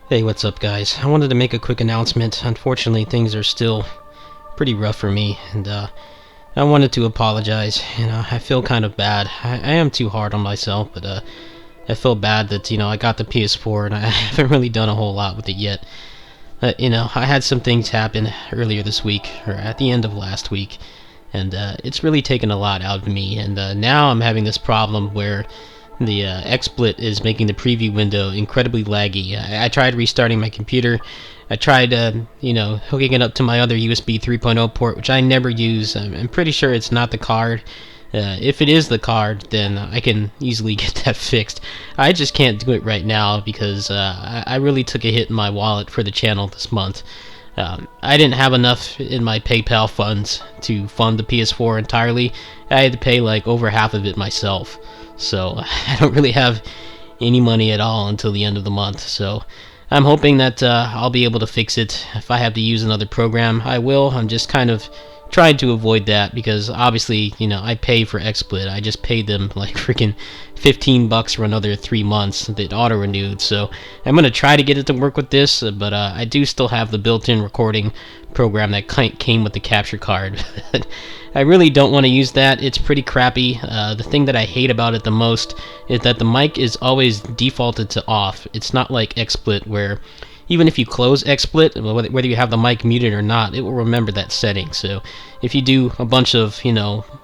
Hey, what's up, guys? I wanted to make a quick announcement. Unfortunately, things are still pretty rough for me, and I wanted to apologize. I feel kind of bad. I am too hard on myself, but I feel bad that I got the PS4 and I haven't really done a whole lot with it yet. I had some things happen earlier this week, or at the end of last week, and it's really taken a lot out of me. And now I'm having this problem where the XSplit is making the preview window incredibly laggy. I tried restarting my computer. I tried, hooking it up to my other USB 3.0 port, which I never use. I'm pretty sure it's not the card. If it is the card, then I can easily get that fixed. I just can't do it right now because I really took a hit in my wallet for the channel this month. I didn't have enough in my PayPal funds to fund the PS4 entirely. I had to pay like over half of it myself. So I don't really have any money at all until the end of the month. So I'm hoping that I'll be able to fix it. If I have to use another program, I will. I'm just kind of trying to avoid that because obviously, I pay for XSplit. I just paid them like freaking $15 for another 3 months that auto renewed. So I'm gonna try to get it to work with this, but I do still have the built-in recording program that came with the capture card. I really don't want to use that. It's pretty crappy. The thing that I hate about it the most is that the mic is always defaulted to off. It's not like XSplit where even if you close XSplit, whether you have the mic muted or not, it will remember that setting. So if you do a bunch of,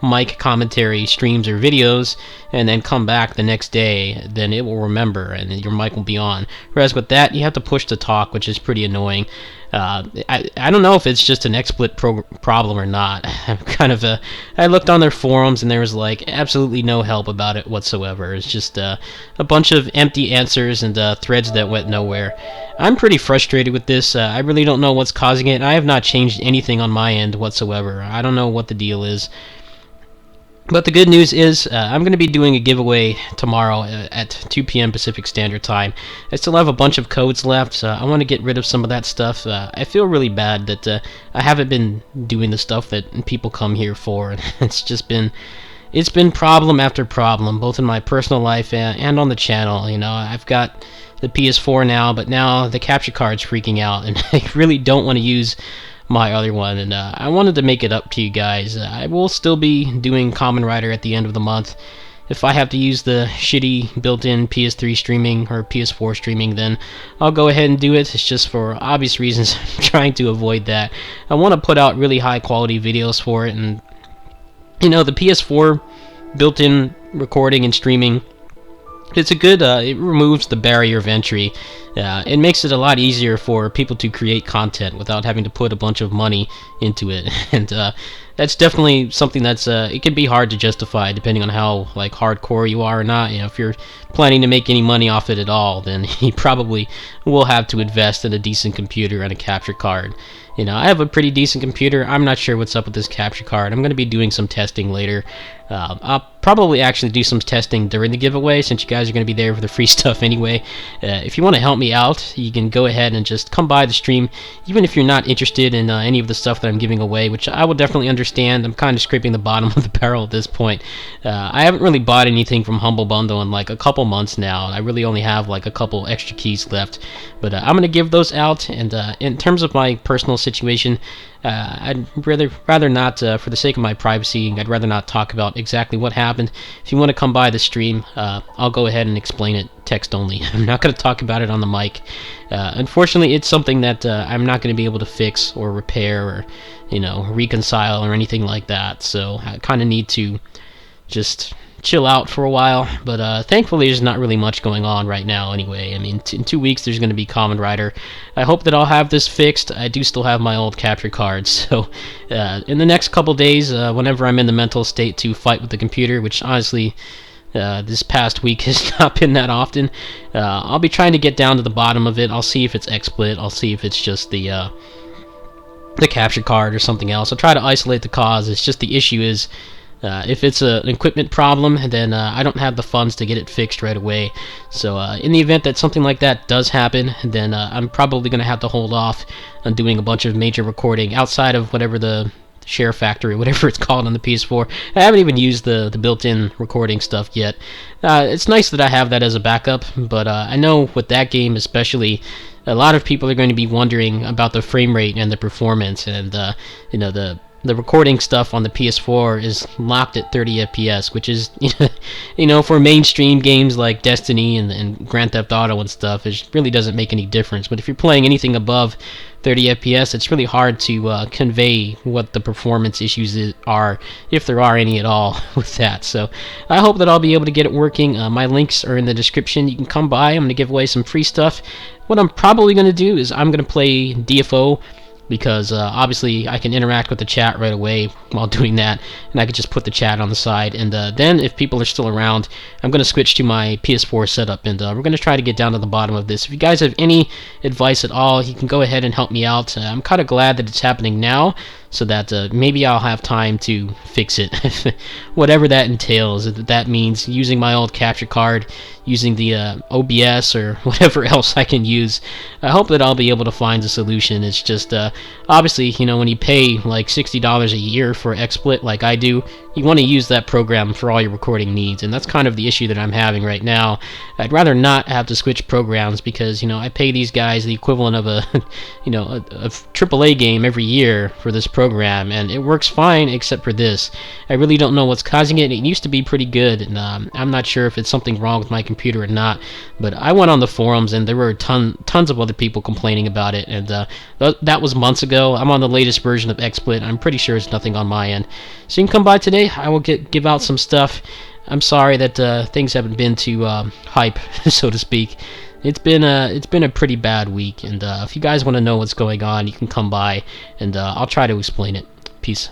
mic commentary streams or videos and then come back the next day, then it will remember and your mic will be on. Whereas with that, you have to push to talk, which is pretty annoying. I don't know if it's just an XSplit problem or not. I looked on their forums and there was like absolutely no help about it whatsoever. It's just a bunch of empty answers and threads that went nowhere. I'm pretty frustrated with this. I really don't know what's causing it. I have not changed anything on my end whatsoever. I don't know what the deal is. But the good news is I'm going to be doing a giveaway tomorrow at 2 p.m. Pacific Standard Time. I still have a bunch of codes left, so I want to get rid of some of that stuff. I feel really bad that I haven't been doing the stuff that people come here for. It's been problem after problem, both in my personal life and on the channel. I've got the PS4 now, but now the capture card's freaking out, and I really don't want to use my other one, and I wanted to make it up to you guys. I will still be doing Kamen Rider at the end of the month. If I have to use the shitty built-in PS3 streaming or PS4 streaming, then I'll go ahead and do it. It's just for obvious reasons I'm trying to avoid that. I want to put out really high-quality videos for it, and the PS4 built-in recording and streaming, it's a good, it removes the barrier of entry. It makes it a lot easier for people to create content without having to put a bunch of money into it. And that's definitely something that's, it can be hard to justify depending on how, like, hardcore you are or not. If you're planning to make any money off it at all, then you probably will have to invest in a decent computer and a capture card. I have a pretty decent computer. I'm not sure what's up with this capture card. I'm going to be doing some testing later. I'll probably actually do some testing during the giveaway since you guys are going to be there for the free stuff anyway. If you want to help me out, you can go ahead and just come by the stream, even if you're not interested in any of the stuff that I'm giving away, which I will definitely understand. I'm kind of scraping the bottom of the barrel at this point. I haven't really bought anything from Humble Bundle in like a couple months now, and I really only have like a couple extra keys left. But I'm going to give those out, and in terms of my personal situation, I'd rather not, for the sake of my privacy, I'd rather not talk about exactly what happened. If you want to come by the stream, I'll go ahead and explain it text only. I'm not going to talk about it on the mic. Unfortunately, it's something that I'm not going to be able to fix or repair or, reconcile or anything like that. So I kind of need to just chill out for a while, but thankfully there's not really much going on right now anyway. I mean, in 2 weeks there's going to be Kamen Rider. I hope that I'll have this fixed. I do still have my old capture cards, so in the next couple days, whenever I'm in the mental state to fight with the computer, which honestly this past week has not been that often, I'll be trying to get down to the bottom of it. I'll see if it's XSplit. I'll see if it's just the capture card or something else. I'll try to isolate the cause. It's just the issue is if it's an equipment problem, then I don't have the funds to get it fixed right away. So in the event that something like that does happen, then I'm probably going to have to hold off on doing a bunch of major recording outside of whatever the Share Factory, whatever it's called on the PS4. I haven't even used the built-in recording stuff yet. It's nice that I have that as a backup, but I know with that game especially, a lot of people are going to be wondering about the frame rate and the performance, and the recording stuff on the PS4 is locked at 30 FPS, which is, for mainstream games like Destiny and Grand Theft Auto and stuff, it really doesn't make any difference. But if you're playing anything above 30 FPS, it's really hard to convey what the performance issues are, if there are any at all, with that. So I hope that I'll be able to get it working. My links are in the description. You can come by. I'm going to give away some free stuff. What I'm probably going to do is I'm going to play DFO, because obviously I can interact with the chat right away while doing that, and I could just put the chat on the side, and then if people are still around, I'm going to switch to my PS4 setup, and we're going to try to get down to the bottom of this. If you guys have any advice at all, you can go ahead and help me out. I'm kind of glad that it's happening now, so that maybe I'll have time to fix it, whatever that entails. If that means using my old capture card, using the OBS, or whatever else I can use. I hope that I'll be able to find a solution. It's just, obviously, when you pay like $60 a year for XSplit like I do, you want to use that program for all your recording needs, and that's kind of the issue that I'm having right now. I'd rather not have to switch programs, because I pay these guys the equivalent of a a AAA game every year for this program, and it works fine except for this. I really don't know what's causing it. It used to be pretty good, and I'm not sure if it's something wrong with my computer or not, but I went on the forums and there were tons of other people complaining about it, and that was months ago. I'm on the latest version of XSplit. I'm pretty sure it's nothing on my end. So you can come by today. I will give out some stuff. I'm sorry that things haven't been too hype, so to speak. It's been a pretty bad week, and if you guys want to know what's going on, you can come by, and I'll try to explain it. Peace.